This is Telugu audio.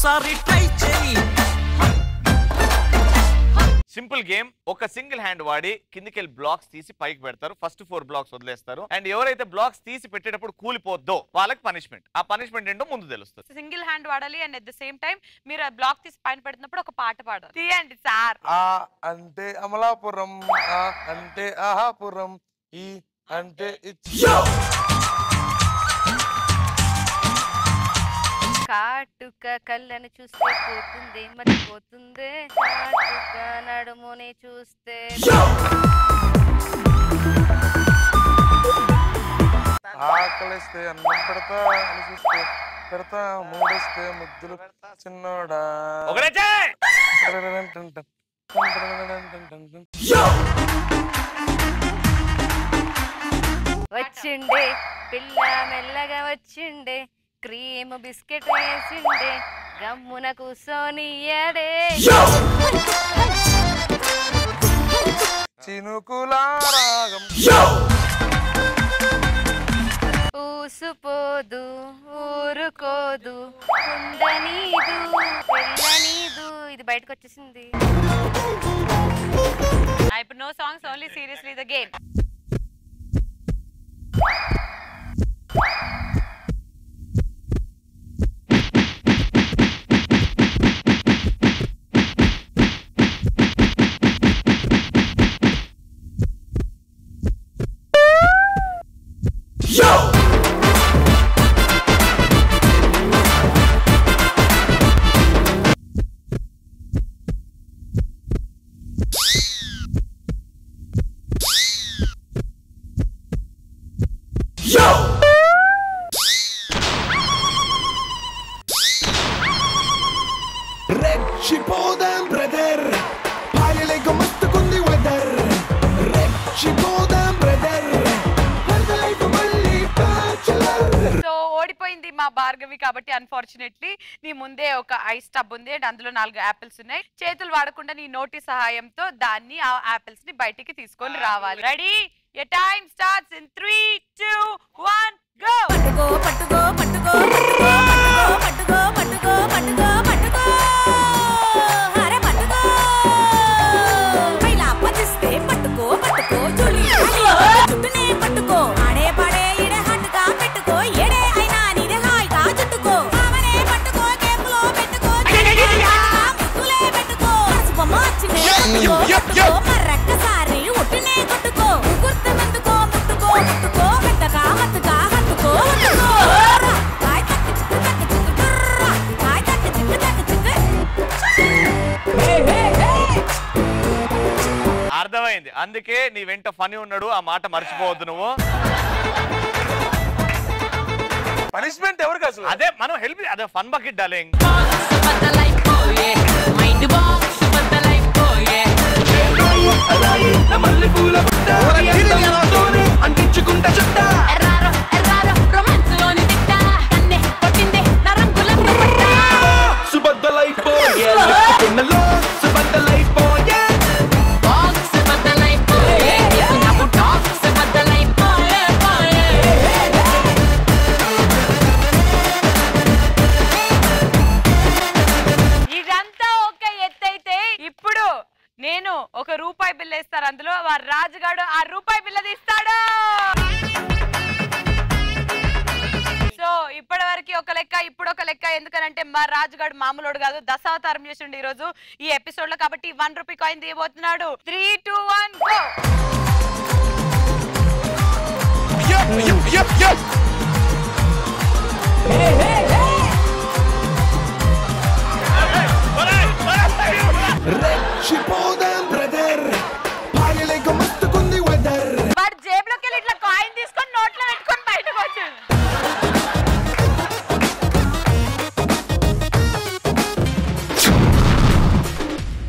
ఒక్కసారి ట్రై చేయి. Simple game. ఒక సింగిల్ హ్యాండ్ వాడి కిందికి బ్లాక్స్ తీసి పైకి పెడతారు. ఫస్ట్ 4 బ్లాక్స్ వదిలేస్తారు. అండ్ ఎవరైతే బ్లాక్స్ తీసి పెట్టేటప్పుడు కూలిపోద్దో వాళ్ళకి పనిష్మెంట్. ఆ పనిష్మెంట్ ఏంటో ముందు తెలుస్తుంది. సింగిల్ హ్యాండ్ వాడాలి and at the same time మీరు ఆ బ్లాక్ తీసి పైన పెడుతున్నప్పుడు ఒక పాట పాడాలి. తీయండి సార్. ఆ అంటే అమలాపురం, ఆ అంటే ఆహాపురం, ఈ అంటే కాటుక కళ్ళని చూస్తే పోతుంది మర్చిపోతుంది, కాటుక నడుముని చూస్తే ఆకలిస్తే అన్నం పెడతా, అలిసిస్తే పెడతా, మూడిస్తే ముద్దులు చిన్నోడా. వచ్చిండే పిల్ల మెల్లగా వచ్చిండే, క్రీమ్ బిస్కెట్ వేసిండే, గమ్మున కూసోనియడే. చినుకులారాగం ఊసుపోదు ఊరుకోదు, ఉండనీదు పెళ్ళనీదు. ఇది బయటకు వచ్చేసింది. ఇప్పుడు no songs, only seriously the game. రెచ్చిపోదాం బ్రదర్, పాయలేక మస్తుకుంది వెదర్. రెచ్చిపోదాం బ్రదర్, మళ్ళీ బ్యాచులర్. సో ఓడిపోయింది మా భార్గవి కాబట్టి అన్ఫార్చునేట్లీ నీ ముందే ఒక ఐస్ టబ్ ఉంది అండ్ అందులో 4 యాపిల్స్ ఉన్నాయి. చేతులు వాడకుండా నీ నోటి సహాయంతో దాన్ని ఆ యాపిల్స్ ని బయటికి తీసుకొని రావాలి. Ready? your time starts in 3 2 1 go. పట్టుకో పట్టుకో పట్టుకో పట్టుకో పట్టుకో పట్టుకో పట్టుకో పట్టుకో హరే పట్టుకో పైలా పదిస్తే పట్టుకో పట్టుకో జూలి చుట్టనే పట్టుకో ఆడే పాడే ఇడే హట్టుగా పెట్టుకో ఏడే అయినా నీదే హాయిగా చుట్టుకో మామనే పట్టుకో కేపులో పెట్టుకో ముక్కులే పెట్టుకో బొమ్మ వచ్చిందే పట్టుకో మర్రక్క సారి ఉట్టినే కొట్టుకో గుర్తుమెందుకో ముట్టుకో ముట్టుకో మెత్తగా మత్తుగా హత్తుకో హత్తుకో కాయ తక్కి చిక్కు తక్కి చిక్కు డుర్రా కాయ తక్కి చిక్కు తక్కి చిక్కు. అర్థమైంది. అందుకే నీ వెంట ఫనీ ఉన్నాడు. ఆ మాట మర్చిపోవద్దు నువ్వు. పనిష్మెంట్ ఎవరికి అసలు? అదే మనం హెల్ప్, అదే ఫన్ బకెట్ డార్లింగ్. అంటించుకుంటా చుట్టా సుబద్దలైపోయే సుబద్దలైపోయే ఇదంతా ఒక ఎత్తైతే ఇప్పుడు నేను ఒక రూపాయి బిల్ల ఇస్తాను. అందులో వారు రాజుగాడు ఆ రూపాయి బిల్ల తీస్తాడు. సో ఇప్పటి వరకు ఒక లెక్క, ఇప్పుడు ఒక లెక్క. ఎందుకనంటే మా రాజుగాడు మామూలుడు కాదు, దశావతారం చేసిండు ఈ రోజు ఈ ఎపిసోడ్ లో. కాబట్టి 1 రూపీ కాయిన్ తీయబోతున్నాడు. 3 2 1 గో. Hey, hey, hey.